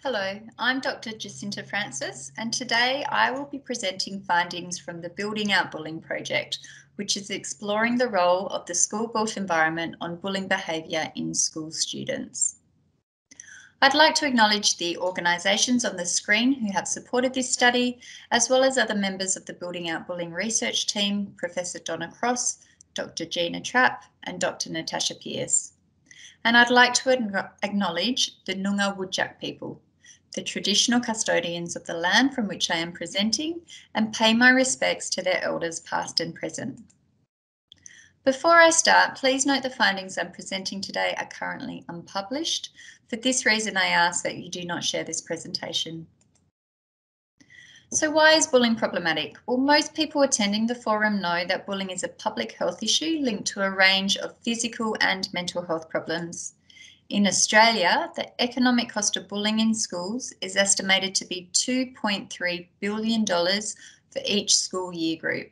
Hello, I'm Dr. Jacinta Francis, and today I will be presenting findings from the Building Out Bullying project, which is exploring the role of the school-built environment on bullying behaviour in school students. I'd like to acknowledge the organisations on the screen who have supported this study, as well as other members of the Building Out Bullying research team, Professor Donna Cross, Dr. Gina Trapp, and Dr. Natasha Pearce. And I'd like to acknowledge the Noongar Whadjuk people, the traditional custodians of the land from which I am presenting, and pay my respects to their elders past and present. Before I start, please note the findings I'm presenting today are currently unpublished. For this reason, I ask that you do not share this presentation. So why is bullying problematic? Well, most people attending the forum know that bullying is a public health issue linked to a range of physical and mental health problems. In Australia, the economic cost of bullying in schools is estimated to be $2.3 billion for each school year group.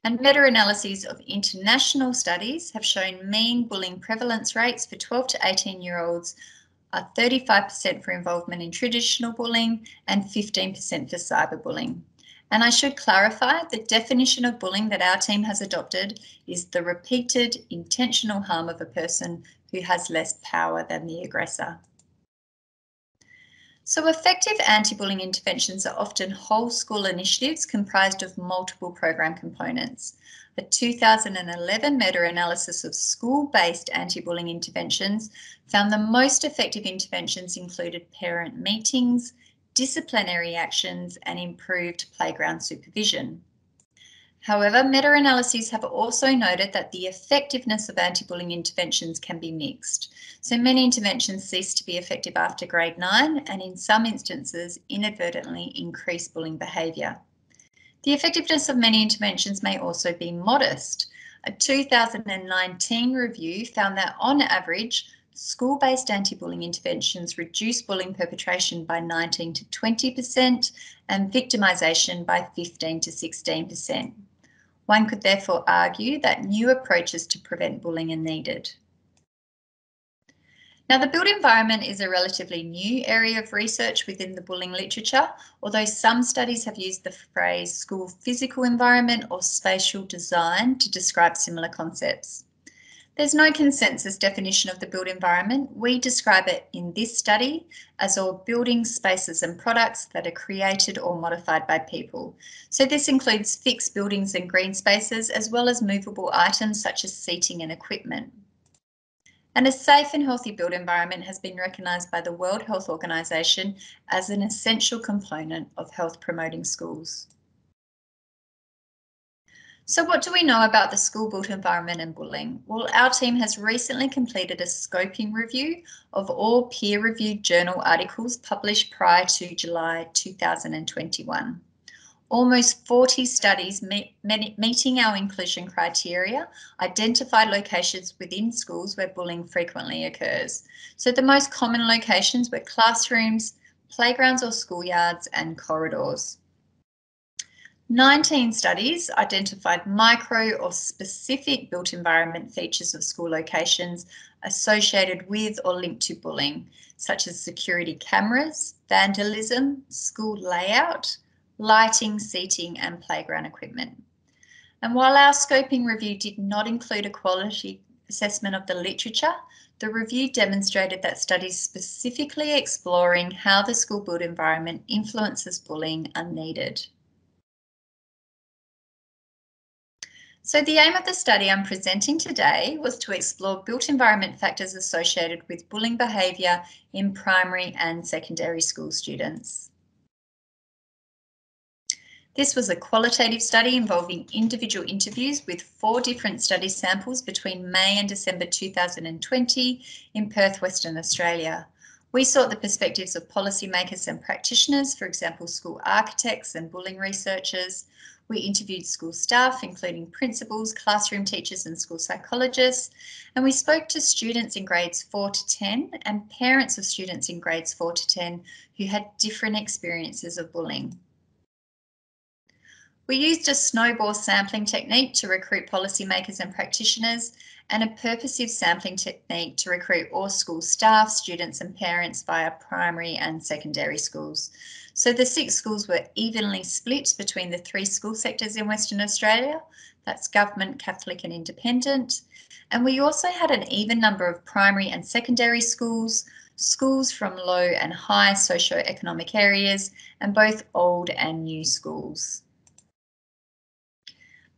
And meta-analyses of international studies have shown mean bullying prevalence rates for 12 to 18-year-olds are 35% for involvement in traditional bullying and 15% for cyberbullying. And I should clarify, the definition of bullying that our team has adopted is the repeated intentional harm of a person who has less power than the aggressor. So effective anti-bullying interventions are often whole school initiatives comprised of multiple program components. A 2011 meta-analysis of school-based anti-bullying interventions found the most effective interventions included parent meetings, disciplinary actions, and improved playground supervision. However, meta-analyses have also noted that the effectiveness of anti-bullying interventions can be mixed. So many interventions cease to be effective after grade 9 and in some instances inadvertently increase bullying behaviour. The effectiveness of many interventions may also be modest. A 2019 review found that on average, school-based anti-bullying interventions reduce bullying perpetration by 19 to 20% and victimisation by 15 to 16%. One could therefore argue that new approaches to prevent bullying are needed. Now, the built environment is a relatively new area of research within the bullying literature, although some studies have used the phrase school physical environment or spatial design to describe similar concepts. There's no consensus definition of the built environment. We describe it in this study as all buildings, spaces and products that are created or modified by people. So this includes fixed buildings and green spaces, as well as movable items such as seating and equipment. And a safe and healthy built environment has been recognised by the World Health Organization as an essential component of health promoting schools. So what do we know about the school-built environment and bullying? Well, our team has recently completed a scoping review of all peer-reviewed journal articles published prior to July 2021. Almost 40 studies meeting our inclusion criteria identified locations within schools where bullying frequently occurs. So the most common locations were classrooms, playgrounds or schoolyards, and corridors. 19 studies identified micro or specific built environment features of school locations associated with or linked to bullying, such as security cameras, vandalism, school layout, lighting, seating, and playground equipment. And while our scoping review did not include a quality assessment of the literature, the review demonstrated that studies specifically exploring how the school built environment influences bullying are needed. So the aim of the study I'm presenting today was to explore built environment factors associated with bullying behaviour in primary and secondary school students. This was a qualitative study involving individual interviews with 4 different study samples between May and December 2020 in Perth, Western Australia. We sought the perspectives of policymakers and practitioners, for example, school architects and bullying researchers. We interviewed school staff, including principals, classroom teachers and school psychologists, and we spoke to students in grades 4 to 10 and parents of students in grades 4 to 10 who had different experiences of bullying. We used a snowball sampling technique to recruit policymakers and practitioners, and a purposive sampling technique to recruit all school staff, students and parents via primary and secondary schools. So the 6 schools were evenly split between the 3 school sectors in Western Australia. That's government, Catholic and independent. And we also had an even number of primary and secondary schools, schools from low and high socioeconomic areas, and both old and new schools.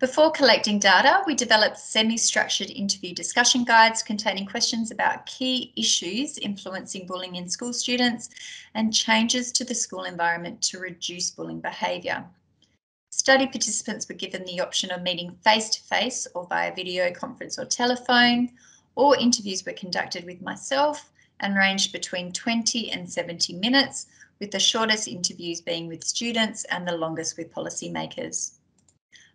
Before collecting data, we developed semi-structured interview discussion guides containing questions about key issues influencing bullying in school students and changes to the school environment to reduce bullying behaviour. Study participants were given the option of meeting face-to-face or via video conference or telephone, or interviews were conducted with myself and ranged between 20 and 70 minutes, with the shortest interviews being with students and the longest with policymakers.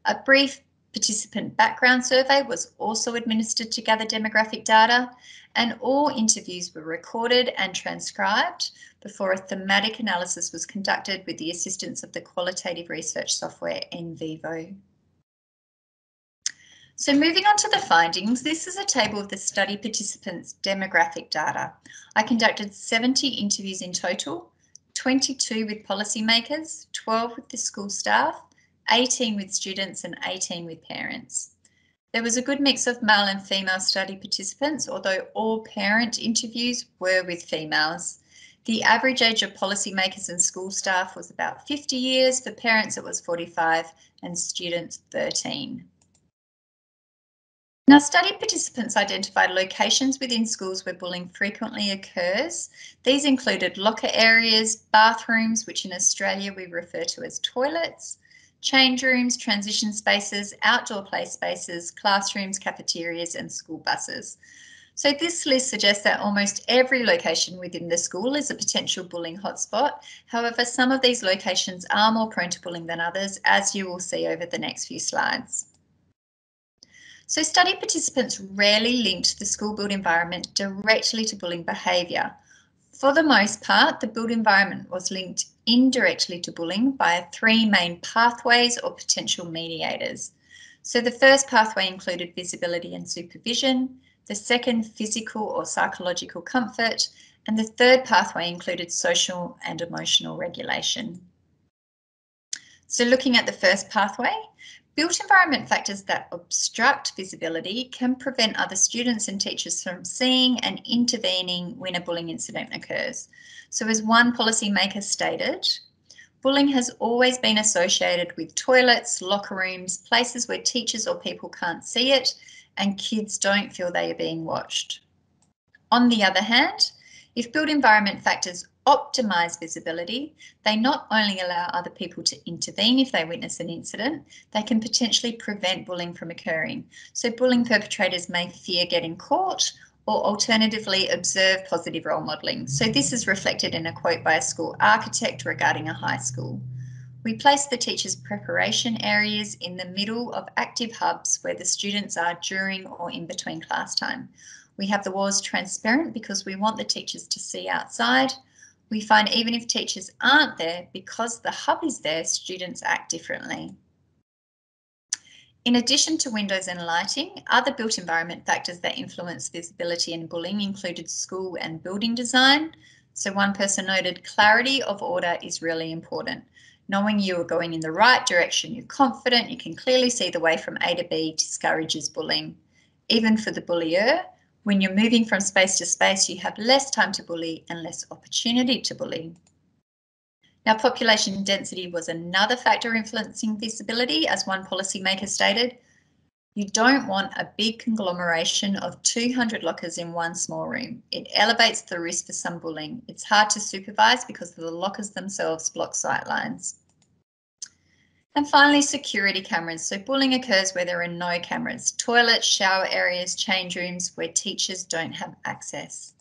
A brief participant background survey was also administered to gather demographic data, and all interviews were recorded and transcribed before a thematic analysis was conducted with the assistance of the qualitative research software NVivo. So moving on to the findings, this is a table of the study participants' demographic data. I conducted 70 interviews in total, 22 with policymakers, 12 with the school staff, 18 with students and 18 with parents. There was a good mix of male and female study participants, although all parent interviews were with females. The average age of policymakers and school staff was about 50 years, for parents it was 45 and students 13. Now, study participants identified locations within schools where bullying frequently occurs. These included locker areas, bathrooms, which in Australia we refer to as toilets, change rooms, transition spaces, outdoor play spaces, classrooms, cafeterias and school buses. So this list suggests that almost every location within the school is a potential bullying hotspot. However, some of these locations are more prone to bullying than others, as you will see over the next few slides. So study participants rarely linked the school built environment directly to bullying behaviour. For the most part, the built environment was linked indirectly to bullying via 3 main pathways or potential mediators. So the first pathway included visibility and supervision, the second physical or psychological comfort, and the third pathway included social and emotional regulation. So looking at the first pathway, built environment factors that obstruct visibility can prevent other students and teachers from seeing and intervening when a bullying incident occurs. So as one policymaker stated, bullying has always been associated with toilets, locker rooms, places where teachers or people can't see it, and kids don't feel they are being watched. On the other hand, if built environment factors optimise visibility, they not only allow other people to intervene if they witness an incident, they can potentially prevent bullying from occurring. So bullying perpetrators may fear getting caught or alternatively observe positive role modelling. So this is reflected in a quote by a school architect regarding a high school. We place the teachers' preparation areas in the middle of active hubs where the students are during or in between class time. We have the walls transparent because we want the teachers to see outside. We find even if teachers aren't there, because the hub is there, students act differently. In addition to windows and lighting, other built environment factors that influence visibility and bullying included school and building design. So one person noted clarity of order is really important. Knowing you are going in the right direction, you're confident, you can clearly see the way from A to B discourages bullying. Even for the bullier, when you're moving from space to space, you have less time to bully and less opportunity to bully. Now, population density was another factor influencing visibility, as one policymaker stated. You don't want a big conglomeration of 200 lockers in one small room. It elevates the risk for some bullying. It's hard to supervise because the lockers themselves block sight lines. And finally, security cameras. So bullying occurs where there are no cameras, toilets, shower areas, change rooms where teachers don't have access.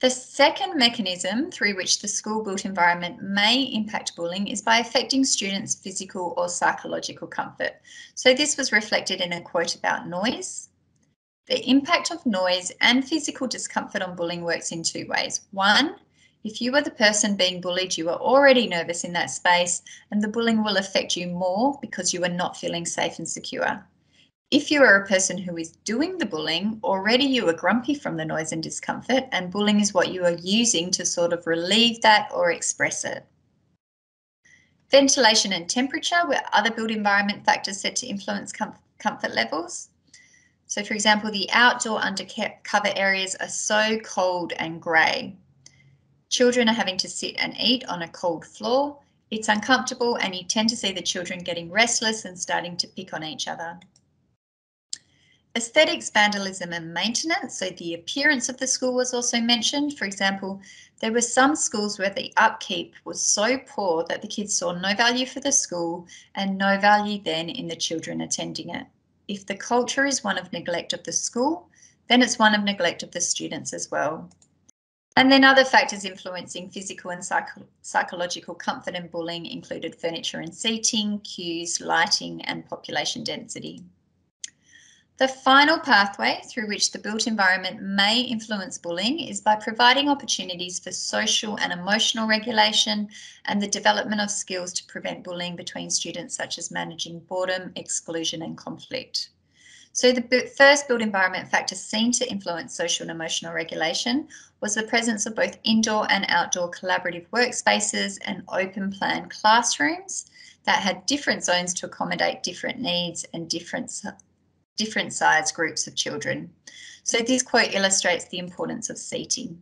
The second mechanism through which the school-built environment may impact bullying is by affecting students' physical or psychological comfort. So this was reflected in a quote about noise. The impact of noise and physical discomfort on bullying works in 2 ways. One, if you are the person being bullied, you are already nervous in that space, and the bullying will affect you more because you are not feeling safe and secure. If you are a person who is doing the bullying, already you are grumpy from the noise and discomfort, and bullying is what you are using to sort of relieve that or express it. Ventilation and temperature were other built environment factors said to influence comfort levels. So for example, the outdoor undercover areas are so cold and grey. Children are having to sit and eat on a cold floor. It's uncomfortable and you tend to see the children getting restless and starting to pick on each other. Aesthetics, vandalism and maintenance, so the appearance of the school was also mentioned. For example, there were some schools where the upkeep was so poor that the kids saw no value for the school and no value then in the children attending it. If the culture is one of neglect of the school, then it's one of neglect of the students as well. And then other factors influencing physical and psychological comfort and bullying included furniture and seating, cues, lighting and population density. The final pathway through which the built environment may influence bullying is by providing opportunities for social and emotional regulation and the development of skills to prevent bullying between students, such as managing boredom, exclusion and conflict. So the first built environment factor seen to influence social and emotional regulation was the presence of both indoor and outdoor collaborative workspaces and open plan classrooms that had different zones to accommodate different needs and different size groups of children. So this quote illustrates the importance of seating.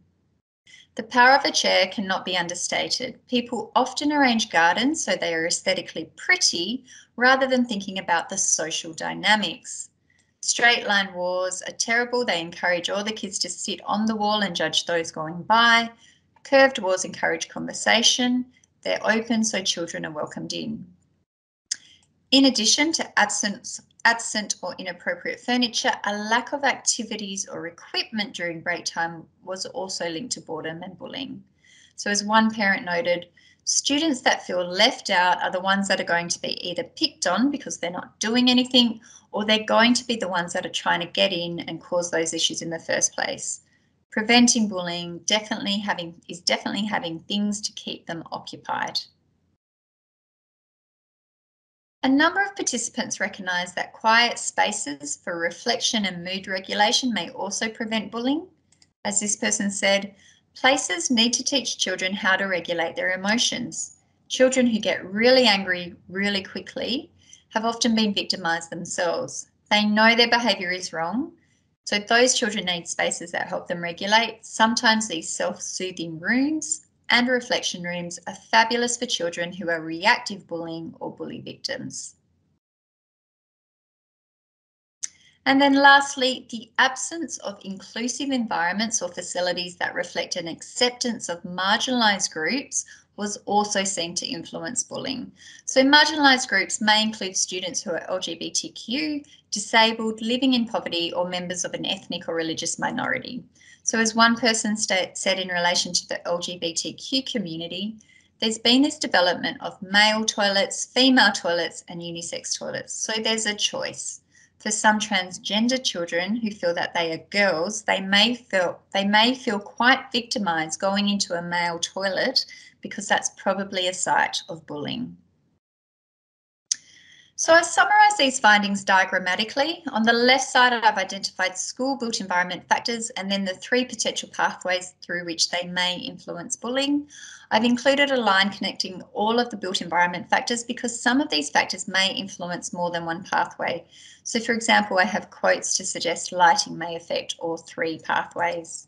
The power of a chair cannot be understated. People often arrange gardens so they are aesthetically pretty rather than thinking about the social dynamics. Straight line walls are terrible. They encourage all the kids to sit on the wall and judge those going by. Curved walls encourage conversation. They're open so children are welcomed in. In addition to absent or inappropriate furniture, a lack of activities or equipment during break time was also linked to boredom and bullying. So as one parent noted, students that feel left out are the ones that are going to be either picked on because they're not doing anything, or they're going to be the ones that are trying to get in and cause those issues in the first place. Preventing bullying is definitely having things to keep them occupied. A number of participants recognise that quiet spaces for reflection and mood regulation may also prevent bullying. As this person said, places need to teach children how to regulate their emotions. Children who get really angry really quickly have often been victimised themselves. They know their behaviour is wrong, so those children need spaces that help them regulate. Sometimes these self-soothing rooms and reflection rooms are fabulous for children who are reactive bullying or bully victims. And then lastly, the absence of inclusive environments or facilities that reflect an acceptance of marginalised groups was also seen to influence bullying. So marginalised groups may include students who are LGBTQ, disabled, living in poverty, or members of an ethnic or religious minority. So as one person said in relation to the LGBTQ community, there's been this development of male toilets, female toilets, and unisex toilets. So there's a choice. For some transgender children who feel that they are girls, they may feel quite victimised going into a male toilet because that's probably a site of bullying. So I've summarised these findings diagrammatically. On the left side, I've identified school built environment factors and then the 3 potential pathways through which they may influence bullying. I've included a line connecting all of the built environment factors because some of these factors may influence more than one pathway. So for example, I have quotes to suggest lighting may affect all 3 pathways.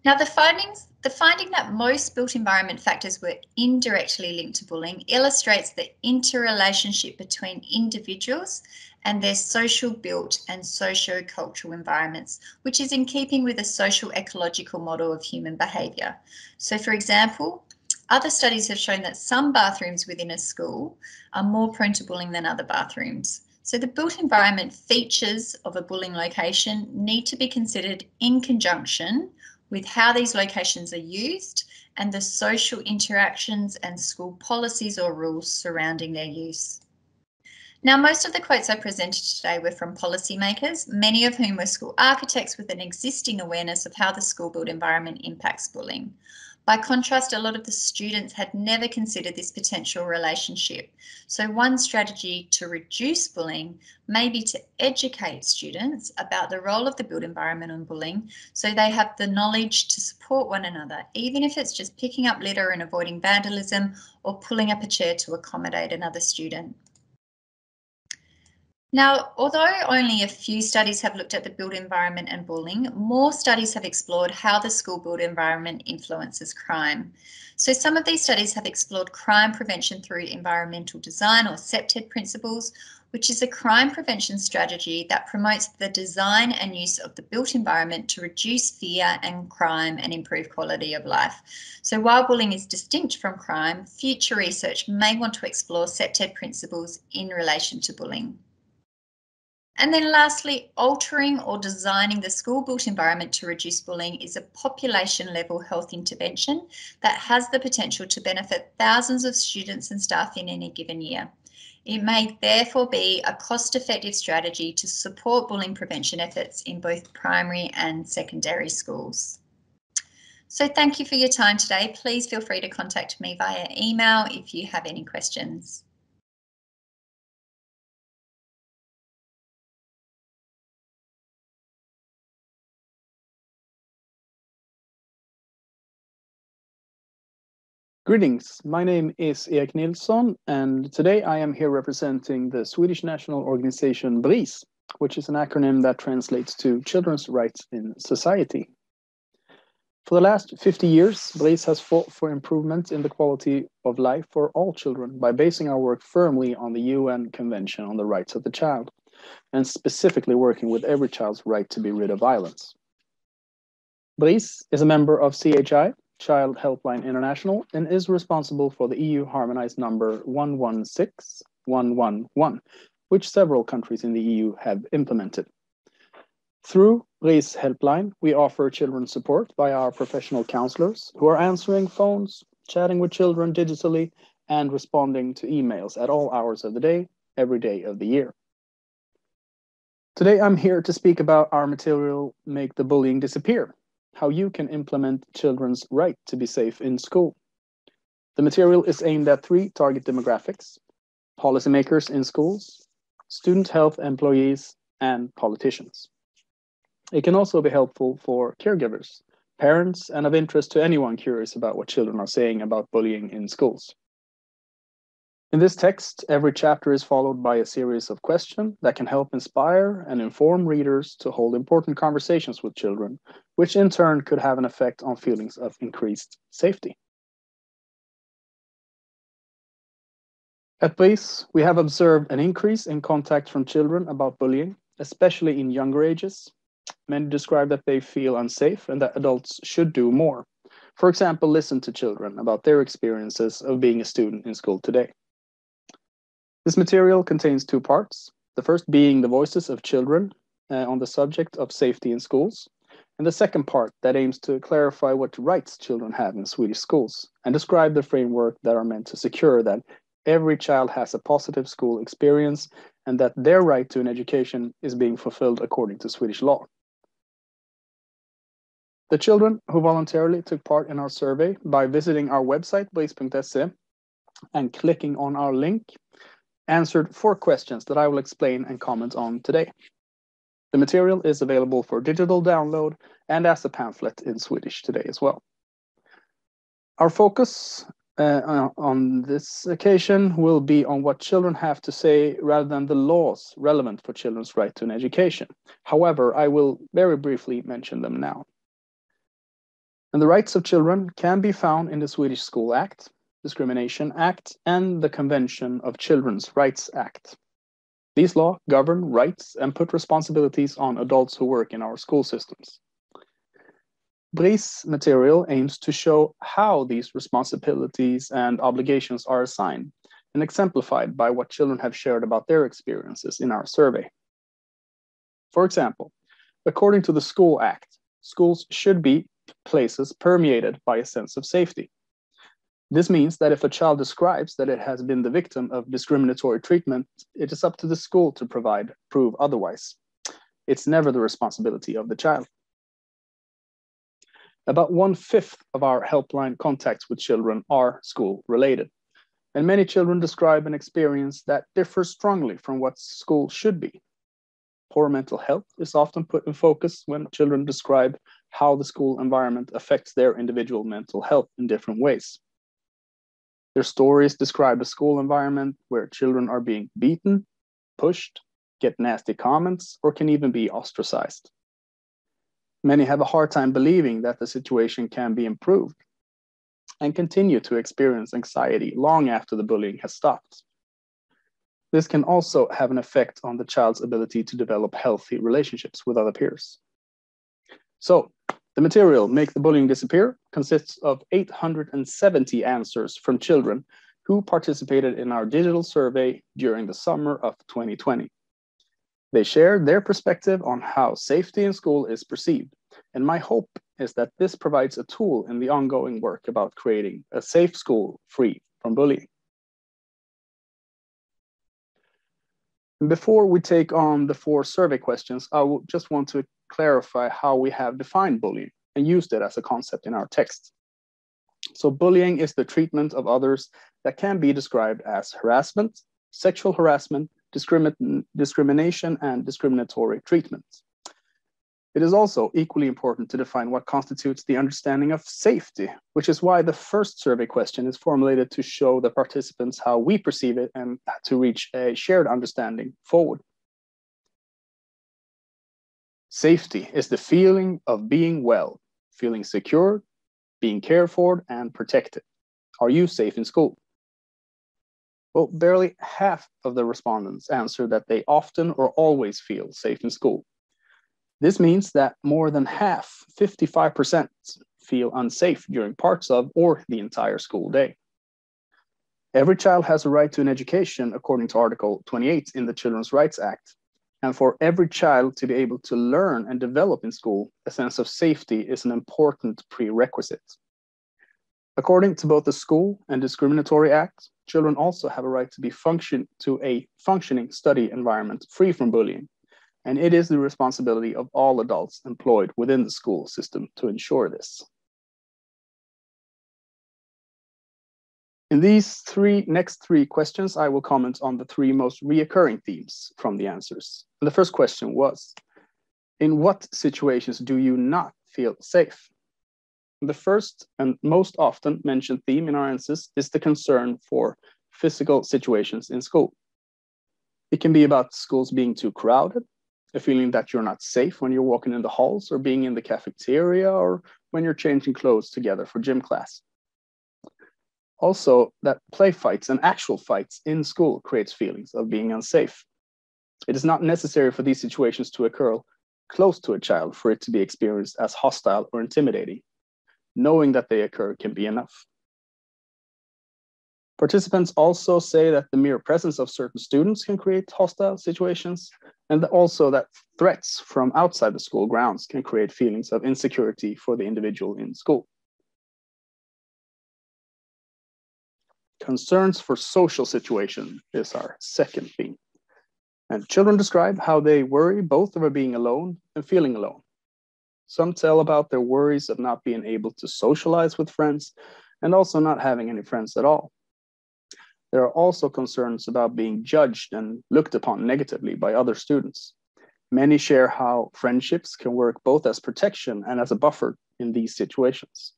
Now the finding that most built environment factors were indirectly linked to bullying illustrates the interrelationship between individuals and their social built and socio-cultural environments, which is in keeping with a social ecological model of human behaviour. So for example, other studies have shown that some bathrooms within a school are more prone to bullying than other bathrooms. So the built environment features of a bullying location need to be considered in conjunction with how these locations are used and the social interactions and school policies or rules surrounding their use. Now, most of the quotes I presented today were from policymakers, many of whom were school architects with an existing awareness of how the school built environment impacts bullying. By contrast, a lot of the students had never considered this potential relationship. So one strategy to reduce bullying may be to educate students about the role of the built environment on bullying, so they have the knowledge to support one another, even if it's just picking up litter and avoiding vandalism or pulling up a chair to accommodate another student. Now, although only a few studies have looked at the built environment and bullying, more studies have explored how the school built environment influences crime. So some of these studies have explored crime prevention through environmental design, or CPTED principles, which is a crime prevention strategy that promotes the design and use of the built environment to reduce fear and crime and improve quality of life. So while bullying is distinct from crime, future research may want to explore CPTED principles in relation to bullying. And then lastly, altering or designing the school built environment to reduce bullying is a population level health intervention that has the potential to benefit thousands of students and staff in any given year. It may therefore be a cost-effective strategy to support bullying prevention efforts in both primary and secondary schools. So thank you for your time today. Please feel free to contact me via email if you have any questions. Greetings, my name is Erik Nilsson, and today I am here representing the Swedish national organization BRIS, which is an acronym that translates to Children's Rights in Society. For the last 50 years, BRIS has fought for improvement in the quality of life for all children by basing our work firmly on the UN Convention on the Rights of the Child, and specifically working with every child's right to be rid of violence. BRIS is a member of CHI, Child Helpline International, and is responsible for the EU harmonized number 116111, which several countries in the EU have implemented. Through BRIS Helpline, we offer children support by our professional counselors who are answering phones, chatting with children digitally, and responding to emails at all hours of the day, every day of the year. Today, I'm here to speak about our material, Make the Bullying Disappear, how you can implement children's right to be safe in school. The material is aimed at 3 target demographics: policymakers in schools, student health employees, and politicians. It can also be helpful for caregivers, parents, and of interest to anyone curious about what children are saying about bullying in schools. In this text, every chapter is followed by a series of questions that can help inspire and inform readers to hold important conversations with children, which in turn could have an effect on feelings of increased safety. At BRIS, we have observed an increase in contact from children about bullying, especially in younger ages. Many describe that they feel unsafe and that adults should do more. For example, listen to children about their experiences of being a student in school today. This material contains 2 parts, the first being the voices of children on the subject of safety in schools, and the second part that aims to clarify what rights children have in Swedish schools and describe the framework that are meant to secure that every child has a positive school experience and that their right to an education is being fulfilled according to Swedish law. The children who voluntarily took part in our survey by visiting our website, bris.se, and clicking on our link, answered 4 questions that I will explain and comment on today. The material is available for digital download and as a pamphlet in Swedish today as well. Our focus on this occasion will be on what children have to say rather than the laws relevant for children's right to an education. However, I will very briefly mention them now. And the rights of children can be found in the Swedish School Act, Discrimination Act, and the Convention of Children's Rights Act. These laws govern rights and put responsibilities on adults who work in our school systems. BRIS material aims to show how these responsibilities and obligations are assigned and exemplified by what children have shared about their experiences in our survey. For example, according to the School Act, schools should be places permeated by a sense of safety. This means that if a child describes that it has been the victim of discriminatory treatment, it is up to the school to prove otherwise. It's never the responsibility of the child. About 1/5 of our helpline contacts with children are school-related, and many children describe an experience that differs strongly from what school should be. Poor mental health is often put in focus when children describe how the school environment affects their individual mental health in different ways. Their stories describe a school environment where children are being beaten, pushed, get nasty comments, or can even be ostracized. Many have a hard time believing that the situation can be improved and continue to experience anxiety long after the bullying has stopped. This can also have an effect on the child's ability to develop healthy relationships with other peers. So, the material Make the Bullying Disappear consists of 870 answers from children who participated in our digital survey during the summer of 2020. They shared their perspective on how safety in school is perceived, and my hope is that this provides a tool in the ongoing work about creating a safe school free from bullying. Before we take on the 4 survey questions, I will just want to clarify how we have defined bullying and used it as a concept in our text. So bullying is the treatment of others that can be described as harassment, sexual harassment, discrimination, and discriminatory treatment. It is also equally important to define what constitutes the understanding of safety, which is why the first survey question is formulated to show the participants how we perceive it and to reach a shared understanding forward. Safety is the feeling of being well, feeling secure, being cared for, and protected. Are you safe in school? Well, barely half of the respondents answer that they often or always feel safe in school. This means that more than half, 55%, feel unsafe during parts of or the entire school day. Every child has a right to an education according to Article 28 in the Children's Rights Act. And for every child to be able to learn and develop in school, a sense of safety is an important prerequisite. According to both the School and Discriminatory Act, children also have a right to a functioning study environment free from bullying. And it is the responsibility of all adults employed within the school system to ensure this. In these next three questions, I will comment on the 3 most reoccurring themes from the answers. And the first question was, in what situations do you not feel safe? The first and most often mentioned theme in our answers is the concern for physical situations in school. It can be about schools being too crowded, a feeling that you're not safe when you're walking in the halls or being in the cafeteria or when you're changing clothes together for gym class. Also, that play fights and actual fights in school creates feelings of being unsafe. It is not necessary for these situations to occur close to a child for it to be experienced as hostile or intimidating. Knowing that they occur can be enough. Participants also say that the mere presence of certain students can create hostile situations, and also that threats from outside the school grounds can create feelings of insecurity for the individual in school. Concerns for social situation is our second theme. And children describe how they worry both over being alone and feeling alone. Some tell about their worries of not being able to socialize with friends and also not having any friends at all. There are also concerns about being judged and looked upon negatively by other students. Many share how friendships can work both as protection and as a buffer in these situations.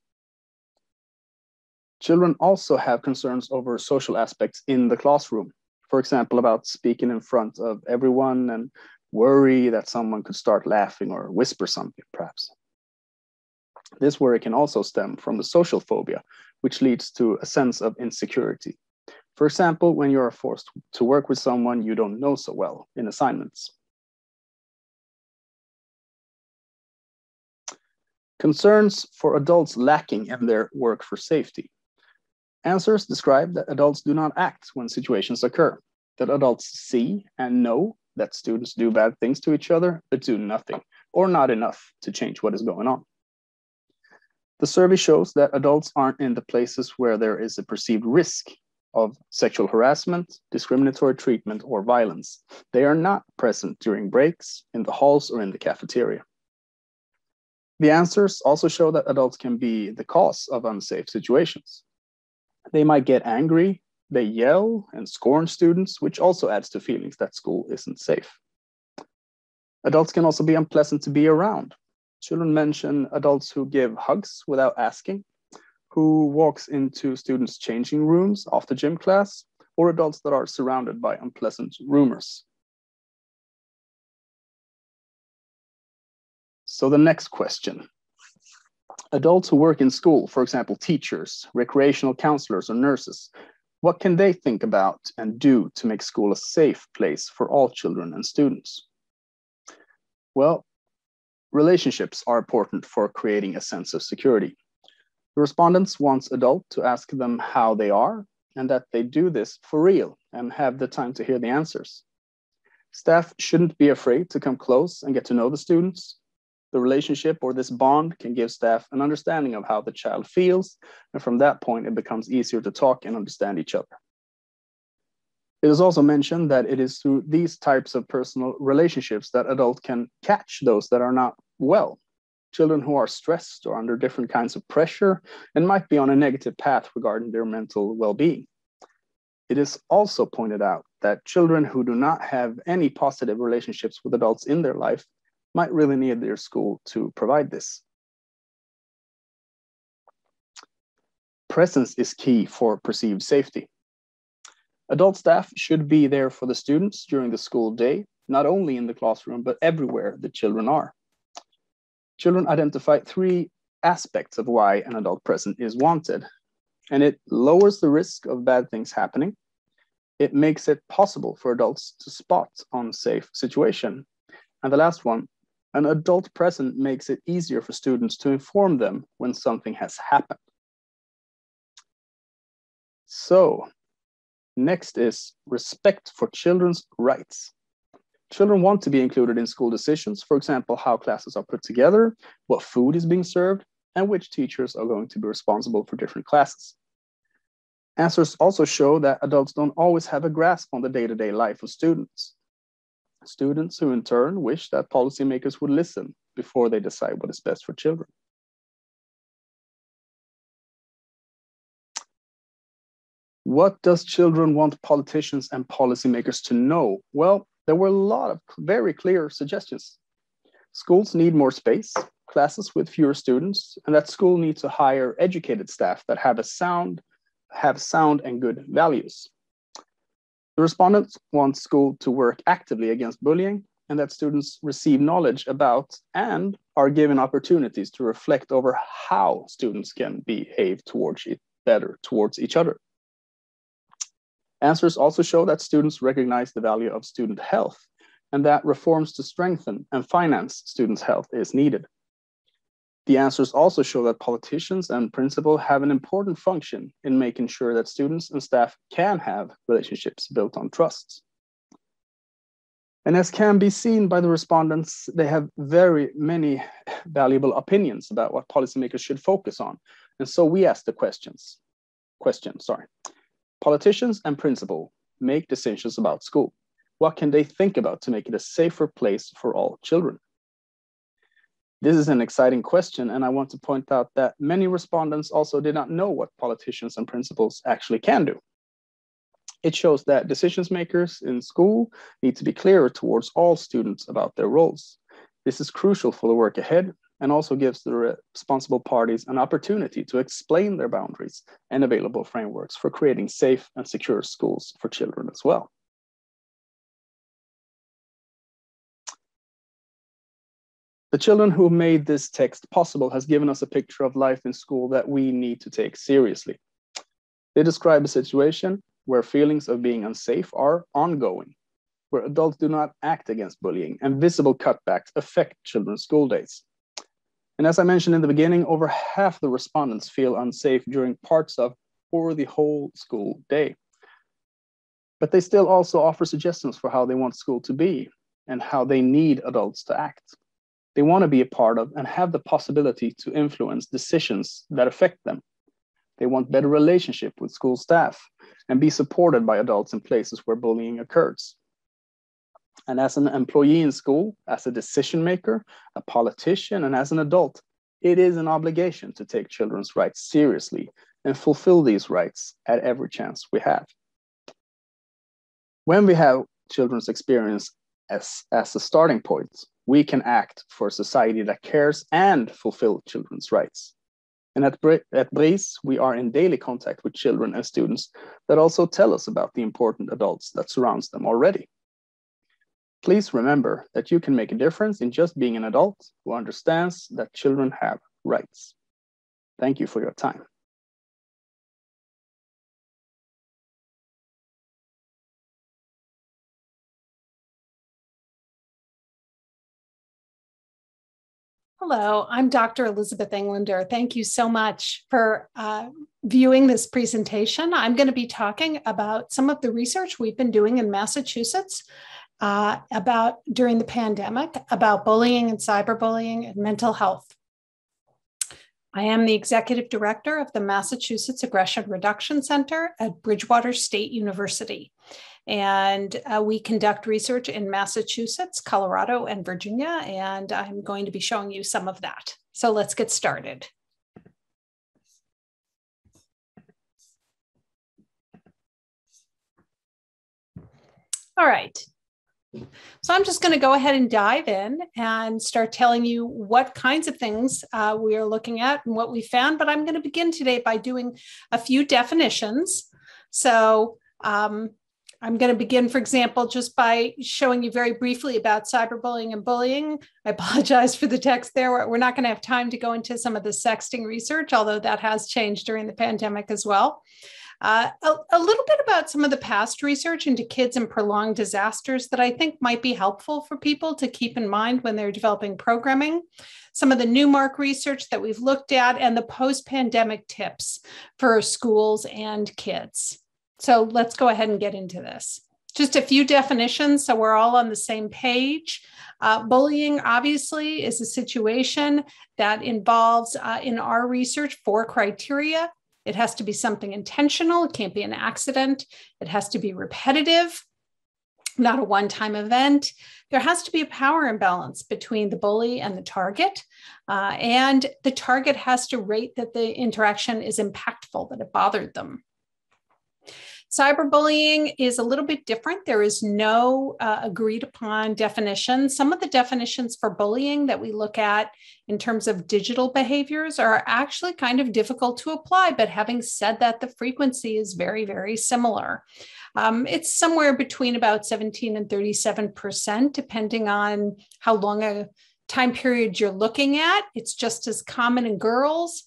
Children also have concerns over social aspects in the classroom. For example, about speaking in front of everyone and worry that someone could start laughing or whisper something, perhaps. This worry can also stem from the social phobia, which leads to a sense of insecurity. For example, when you are forced to work with someone you don't know so well in assignments. Concerns for adults lacking in their work for safety. Answers describe that adults do not act when situations occur, that adults see and know that students do bad things to each other, but do nothing or not enough to change what is going on. The survey shows that adults aren't in the places where there is a perceived risk of sexual harassment, discriminatory treatment, or violence. They are not present during breaks, in the halls, or in the cafeteria. The answers also show that adults can be the cause of unsafe situations. They might get angry, they yell and scorn students, which also adds to feelings that school isn't safe. Adults can also be unpleasant to be around. Children mention adults who give hugs without asking, who walks into students' changing rooms after gym class, or adults that are surrounded by unpleasant rumors. So the next question. Adults who work in school, for example, teachers, recreational counselors, or nurses, what can they think about and do to make school a safe place for all children and students? Well, relationships are important for creating a sense of security. The respondents want adults to ask them how they are and that they do this for real and have the time to hear the answers. Staff shouldn't be afraid to come close and get to know the students. The relationship or this bond can give staff an understanding of how the child feels, and from that point, it becomes easier to talk and understand each other. It is also mentioned that it is through these types of personal relationships that adults can catch those that are not well. Children who are stressed or under different kinds of pressure and might be on a negative path regarding their mental well-being. It is also pointed out that children who do not have any positive relationships with adults in their life might really need their school to provide this. Presence is key for perceived safety. Adult staff should be there for the students during the school day, not only in the classroom, but everywhere the children are. Children identify 3 aspects of why an adult present is wanted, and it lowers the risk of bad things happening. It makes it possible for adults to spot unsafe situation. And the last one, an adult present makes it easier for students to inform them when something has happened. So, next is respect for children's rights. Children want to be included in school decisions, for example, how classes are put together, what food is being served, and which teachers are going to be responsible for different classes. Answers also show that adults don't always have a grasp on the day-to-day life of students. Students who in turn wish that policymakers would listen before they decide what is best for children. What does children want politicians and policymakers to know? Well, there were a lot of very clear suggestions. Schools need more space, classes with fewer students, and that school needs to hire educated staff that have sound and good values. The respondents want school to work actively against bullying and that students receive knowledge about and are given opportunities to reflect over how students can behave towards each other. Answers also show that students recognize the value of student health and that reforms to strengthen and finance students' health is needed. The answers also show that politicians and principals have an important function in making sure that students and staff can have relationships built on trust. And as can be seen by the respondents, they have very many valuable opinions about what policymakers should focus on. And so we asked the question. Politicians and principals make decisions about school. What can they think about to make it a safer place for all children? This is an exciting question, and I want to point out that many respondents also did not know what politicians and principals actually can do. It shows that decision makers in school need to be clearer towards all students about their roles. This is crucial for the work ahead and also gives the responsible parties an opportunity to explain their boundaries and available frameworks for creating safe and secure schools for children as well. The children who made this text possible has given us a picture of life in school that we need to take seriously. They describe a situation where feelings of being unsafe are ongoing, where adults do not act against bullying, and visible cutbacks affect children's school days. And as I mentioned in the beginning, over half the respondents feel unsafe during parts of or the whole school day. But they still also offer suggestions for how they want school to be and how they need adults to act. They want to be a part of and have the possibility to influence decisions that affect them. They want better relationship with school staff and be supported by adults in places where bullying occurs. And as an employee in school, as a decision maker, a politician, and as an adult, It is an obligation to take children's rights seriously and fulfill these rights at every chance we have. When we have children's experience as a starting point, we can act for a society that cares and fulfill children's rights. And at BRIS, we are in daily contact with children and students that also tell us about the important adults that surrounds them already. Please remember that you can make a difference in just being an adult who understands that children have rights. Thank you for your time. Hello, I'm Dr. Elizabeth Englander. Thank you so much for viewing this presentation. I'm going to be talking about some of the research we've been doing in Massachusetts during the pandemic about bullying and cyberbullying and mental health. I am the executive director of the Massachusetts Aggression Reduction Center at Bridgewater State University. And we conduct research in Massachusetts, Colorado, and Virginia, and I'm going to be showing you some of that. So let's get started. All right. So I'm just going to go ahead and dive in and start telling you what kinds of things we are looking at and what we found. But I'm going to begin today by doing a few definitions. So I'm going to begin, for example, just by showing you very briefly about cyberbullying and bullying. I apologize for the text there. We're not going to have time to go into some of the sexting research, although that has changed during the pandemic as well. A little bit about some of the past research into kids and prolonged disasters that I think might be helpful for people to keep in mind when they're developing programming. Some of the Newmark research that we've looked at and the post-pandemic tips for schools and kids. So let's go ahead and get into this. Just a few definitions so we're all on the same page. Bullying, obviously, is a situation that involves, in our research, 4 criteria. It has to be something intentional. It can't be an accident. It has to be repetitive, not a one-time event. There has to be a power imbalance between the bully and the target. And the target has to rate that the interaction is impactful, that it bothered them. Cyberbullying is a little bit different. There is no agreed upon definition. Some of the definitions for bullying that we look at in terms of digital behaviors are actually kind of difficult to apply, but having said that, the frequency is very, very similar. It's somewhere between about 17 and 37%, depending on how long a time period you're looking at. It's just as common in girls.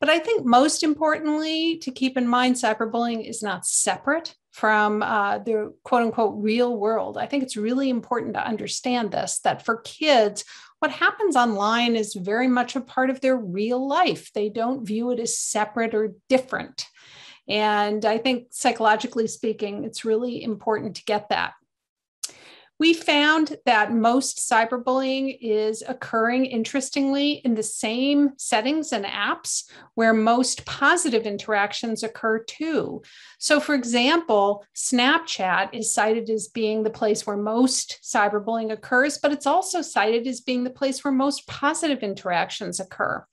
But I think most importantly, to keep in mind, cyberbullying is not separate from the quote unquote real world. I think it's really important to understand this, that for kids, what happens online is very much a part of their real life. They don't view it as separate or different. And I think psychologically speaking, it's really important to get that. We found that most cyberbullying is occurring, interestingly, in the same settings and apps where most positive interactions occur too. So, for example, Snapchat is cited as being the place where most cyberbullying occurs, but it's also cited as being the place where most positive interactions occur.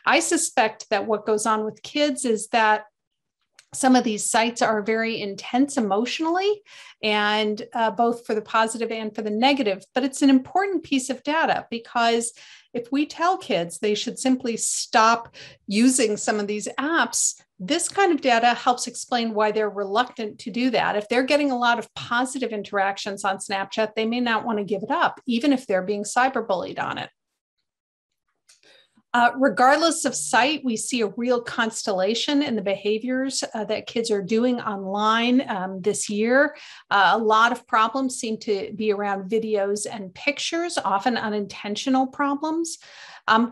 I suspect that what goes on with kids is that some of these sites are very intense emotionally, and both for the positive and for the negative. But it's an important piece of data because if we tell kids they should simply stop using some of these apps, this kind of data helps explain why they're reluctant to do that. If they're getting a lot of positive interactions on Snapchat, they may not want to give it up, even if they're being cyberbullied on it. Regardless of site, we see a real constellation in the behaviors that kids are doing online this year. A lot of problems seem to be around videos and pictures, often unintentional problems.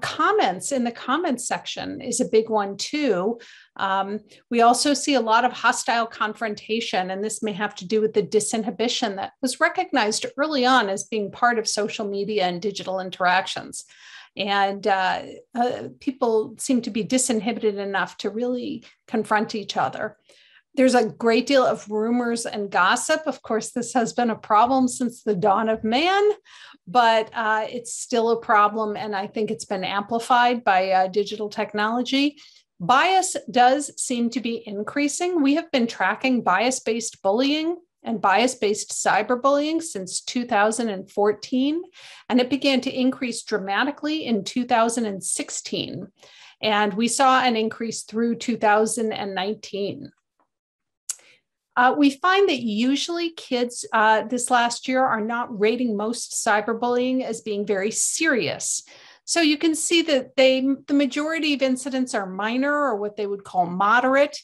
Comments in the comments section is a big one too. We also see a lot of hostile confrontation, and this may have to do with the disinhibition that was recognized early on as being part of social media and digital interactions. And people seem to be disinhibited enough to really confront each other. There's a great deal of rumors and gossip. Of course, this has been a problem since the dawn of man, but it's still a problem. And I think it's been amplified by digital technology. Bias does seem to be increasing. We have been tracking bias-based bullying and bias-based cyberbullying since 2014, and it began to increase dramatically in 2016. And we saw an increase through 2019. We find that usually kids this last year are not rating most cyberbullying as being very serious. So you can see that the majority of incidents are minor or what they would call moderate.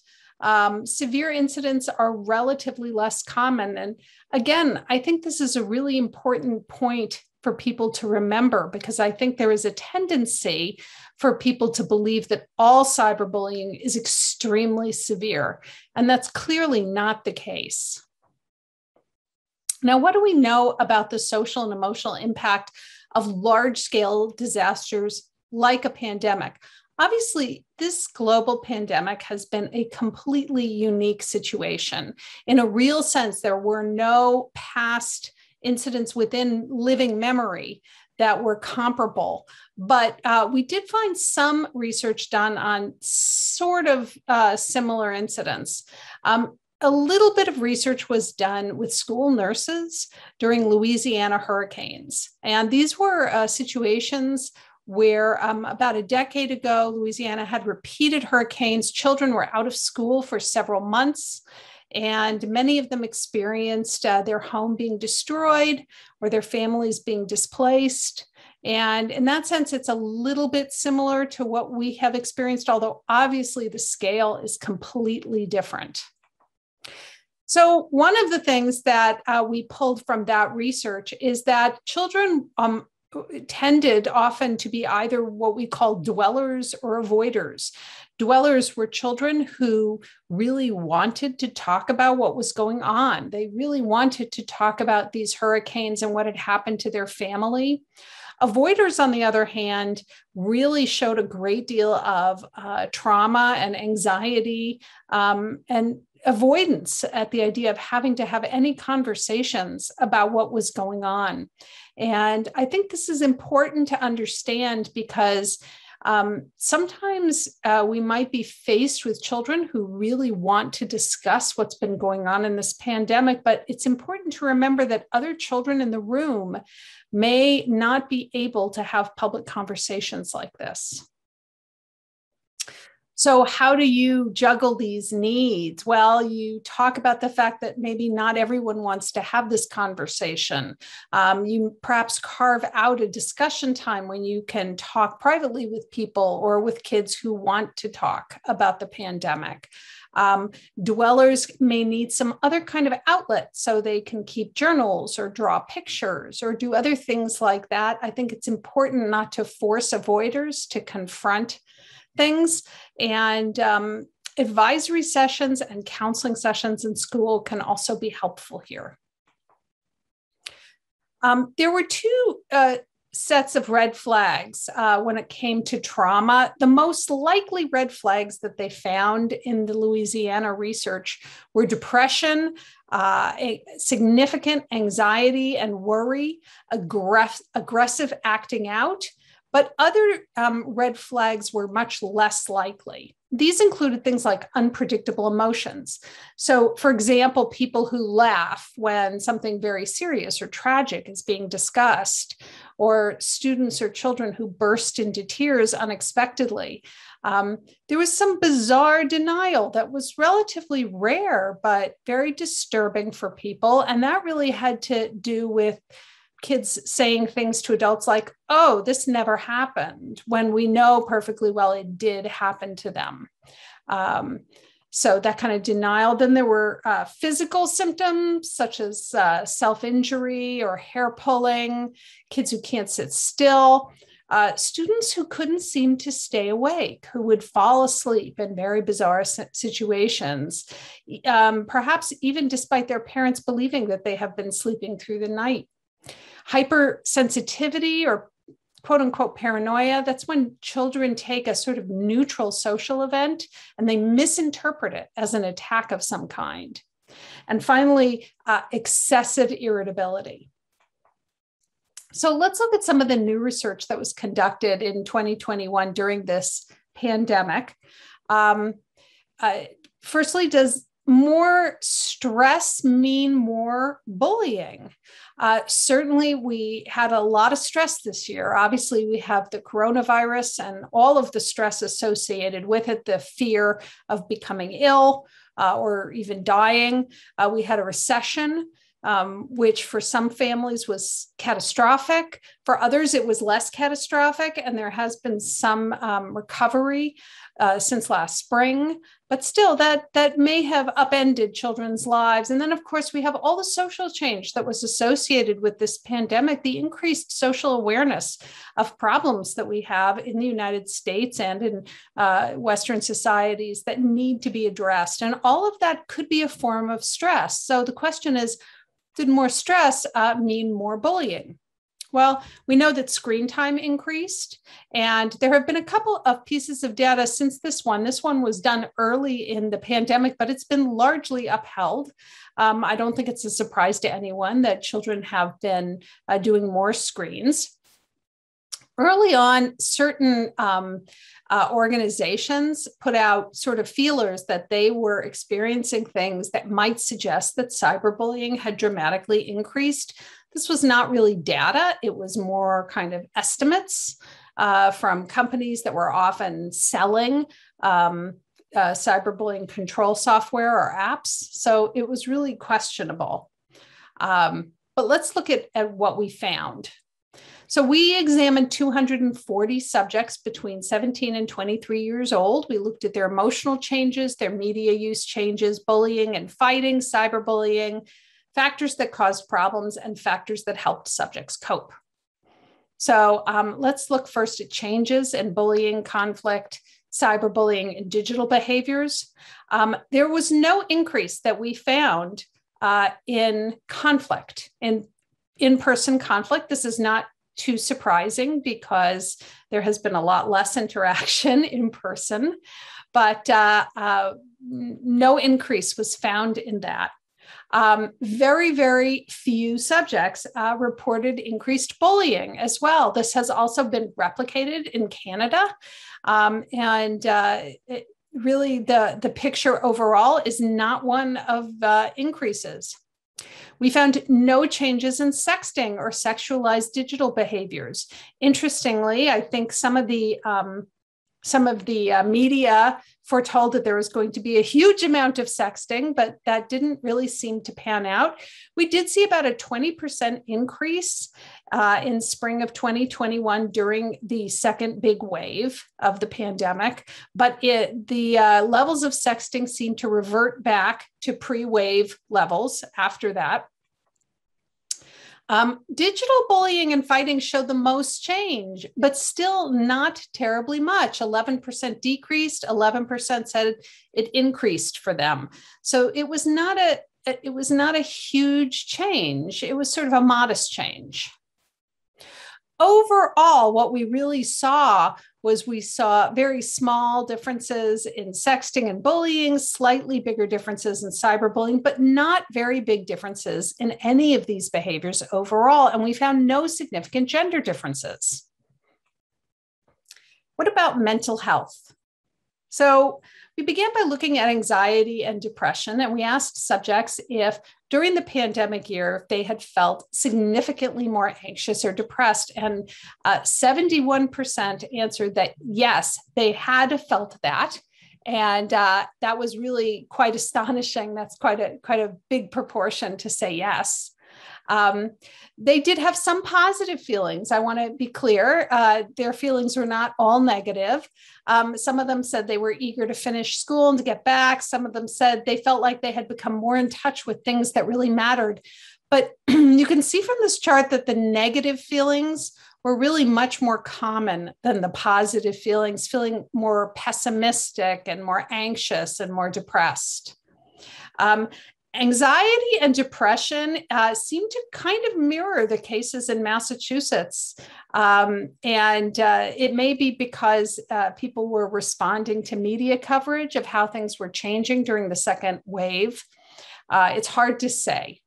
Severe incidents are relatively less common. And again, I think this is a really important point for people to remember, because I think there is a tendency for people to believe that all cyberbullying is extremely severe, and that's clearly not the case. Now, what do we know about the social and emotional impact of large-scale disasters like a pandemic? Obviously, this global pandemic has been a completely unique situation. In a real sense, there were no past incidents within living memory that were comparable. But we did find some research done on sort of similar incidents. A little bit of research was done with school nurses during Louisiana hurricanes. And these were situations where about a decade ago, Louisiana had repeated hurricanes. Children were out of school for several months, and many of them experienced their home being destroyed or their families being displaced. And in that sense, it's a little bit similar to what we have experienced, although obviously the scale is completely different. So one of the things that we pulled from that research is that children tended often to be either what we call dwellers or avoiders. Dwellers were children who really wanted to talk about what was going on. They really wanted to talk about these hurricanes and what had happened to their family. Avoiders, on the other hand, really showed a great deal of trauma and anxiety and avoidance at the idea of having to have any conversations about what was going on. And I think this is important to understand because sometimes we might be faced with children who really want to discuss what's been going on in this pandemic, but it's important to remember that other children in the room may not be able to have public conversations like this. So how do you juggle these needs? Well, you talk about the fact that maybe not everyone wants to have this conversation. You perhaps carve out a discussion time when you can talk privately with people or with kids who want to talk about the pandemic. Dwellers may need some other kind of outlet so they can keep journals or draw pictures or do other things like that. I think it's important not to force avoiders to confront things, and advisory sessions and counseling sessions in school can also be helpful here. There were two sets of red flags when it came to trauma. The most likely red flags that they found in the Louisiana research were depression, a significant anxiety and worry, aggressive acting out. But other red flags were much less likely. These included things like unpredictable emotions. So, for example, people who laugh when something very serious or tragic is being discussed, or students or children who burst into tears unexpectedly. There was some bizarre denial that was relatively rare, but very disturbing for people. And that really had to do with kids saying things to adults like, oh, this never happened, when we know perfectly well it did happen to them. So that kind of denial. Then there were physical symptoms such as self-injury or hair pulling, kids who can't sit still, students who couldn't seem to stay awake, who would fall asleep in very bizarre situations, perhaps even despite their parents believing that they have been sleeping through the night. Hypersensitivity or quote unquote paranoia. That's when children take a sort of neutral social event and they misinterpret it as an attack of some kind. And finally, excessive irritability. So let's look at some of the new research that was conducted in 2021 during this pandemic. Firstly, does more stress mean more bullying? Certainly, we had a lot of stress this year. Obviously, we have the coronavirus and all of the stress associated with it, the fear of becoming ill or even dying. We had a recession, which for some families was catastrophic. For others, it was less catastrophic, and there has been some recovery since last spring. But still, that may have upended children's lives. And then, of course, we have all the social change that was associated with this pandemic, the increased social awareness of problems that we have in the United States and in Western societies that need to be addressed. And all of that could be a form of stress. So the question is, did more stress mean more bullying? Well, we know that screen time increased, and there have been a couple of pieces of data since this one. This one was done early in the pandemic, but it's been largely upheld. I don't think it's a surprise to anyone that children have been doing more screens. Early on, certain organizations put out sort of feelers that they were experiencing things that might suggest that cyberbullying had dramatically increased. This was not really data. It was more kind of estimates from companies that were often selling cyberbullying control software or apps. So it was really questionable. But let's look at what we found. So we examined 240 subjects between 17 and 23 years old. We looked at their emotional changes, their media use changes, bullying and fighting, cyberbullying, factors that caused problems, and factors that helped subjects cope. So let's look first at changes in bullying, conflict, cyberbullying, and digital behaviors. There was no increase that we found in conflict, in in-person conflict. This is not too surprising because there has been a lot less interaction in person, but no increase was found in that. Very, very few subjects reported increased bullying as well. This has also been replicated in Canada. Really, the picture overall is not one of increases. We found no changes in sexting or sexualized digital behaviors. Interestingly, I think some of the media foretold that there was going to be a huge amount of sexting, but that didn't really seem to pan out. We did see about a 20% increase in spring of 2021 during the second big wave of the pandemic, but the levels of sexting seemed to revert back to pre-wave levels after that. Digital bullying and fighting showed the most change, but still not terribly much. 11% decreased, 11% said it increased for them. So it was not a huge change. It was sort of a modest change. Overall, what we really saw was we saw very small differences in sexting and bullying, slightly bigger differences in cyberbullying, but not very big differences in any of these behaviors overall. And we found no significant gender differences. What about mental health? So we began by looking at anxiety and depression, and we asked subjects if during the pandemic year, they had felt significantly more anxious or depressed, and 71% answered that yes, they had felt that. And that was really quite astonishing. That's quite a big proportion to say yes. They did have some positive feelings. I want to be clear. Their feelings were not all negative. Some of them said they were eager to finish school and to get back. Some of them said they felt like they had become more in touch with things that really mattered. But you can see from this chart that the negative feelings were really much more common than the positive feelings, feeling more pessimistic and more anxious and more depressed. Anxiety and depression seem to kind of mirror the cases in Massachusetts. It may be because people were responding to media coverage of how things were changing during the second wave. It's hard to say.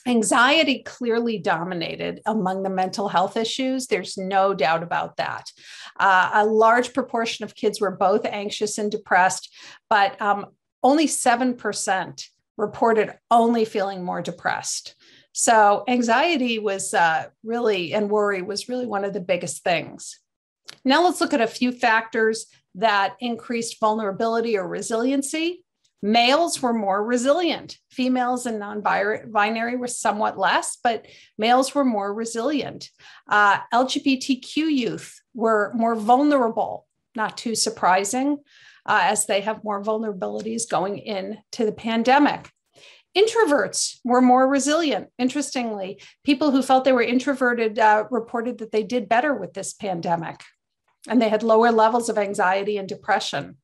Anxiety clearly dominated among the mental health issues. There's no doubt about that. A large proportion of kids were both anxious and depressed, but only 7% reported only feeling more depressed. So anxiety was really, and worry was really one of the biggest things. Now let's look at a few factors that increased vulnerability or resiliency. Males were more resilient. Females and non-binary were somewhat less, but males were more resilient. LGBTQ youth were more vulnerable, not too surprising, as they have more vulnerabilities going into the pandemic. Introverts were more resilient. Interestingly, people who felt they were introverted reported that they did better with this pandemic, and they had lower levels of anxiety and depression.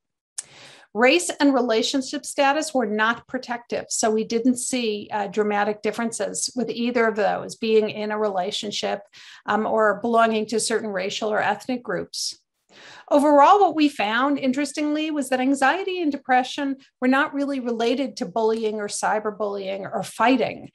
Race and relationship status were not protective, so we didn't see dramatic differences with either of those, being in a relationship or belonging to certain racial or ethnic groups. Overall, what we found, interestingly, was that anxiety and depression were not really related to bullying or cyberbullying or fighting.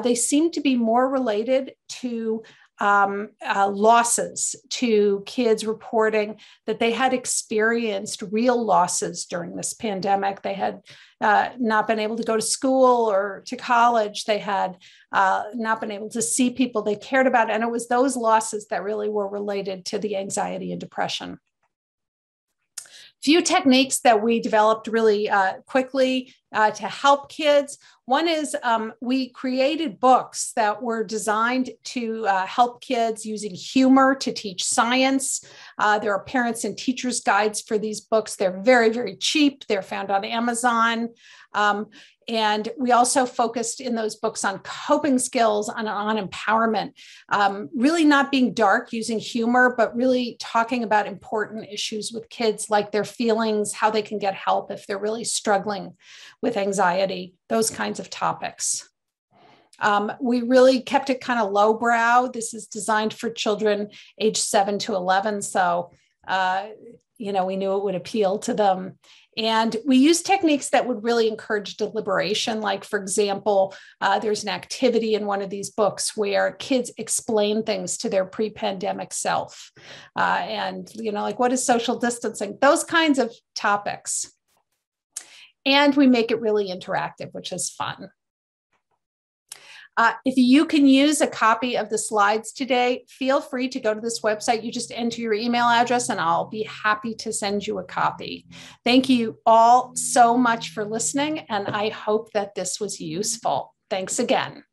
They seemed to be more related to losses, to kids reporting that they had experienced real losses during this pandemic. They had not been able to go to school or to college. They had not been able to see people they cared about. And it was those losses that really were related to the anxiety and depression. Few techniques that we developed really quickly to help kids. One is we created books that were designed to help kids using humor to teach science. There are parents and teachers guides for these books. They're very, very cheap. They're found on Amazon. And we also focused in those books on coping skills, on empowerment, really not being dark, using humor, but really talking about important issues with kids, like their feelings, how they can get help if they're really struggling with anxiety, those kinds of topics. We really kept it kind of lowbrow. This is designed for children age 7 to 11. So, we knew it would appeal to them. And we use techniques that would really encourage deliberation. Like, for example, there's an activity in one of these books where kids explain things to their pre-pandemic self. Like, what is social distancing? Those kinds of topics. And we make it really interactive, which is fun. If you can use a copy of the slides today, feel free to go to this website. You just enter your email address and I'll be happy to send you a copy. Thank you all so much for listening, and I hope that this was useful. Thanks again.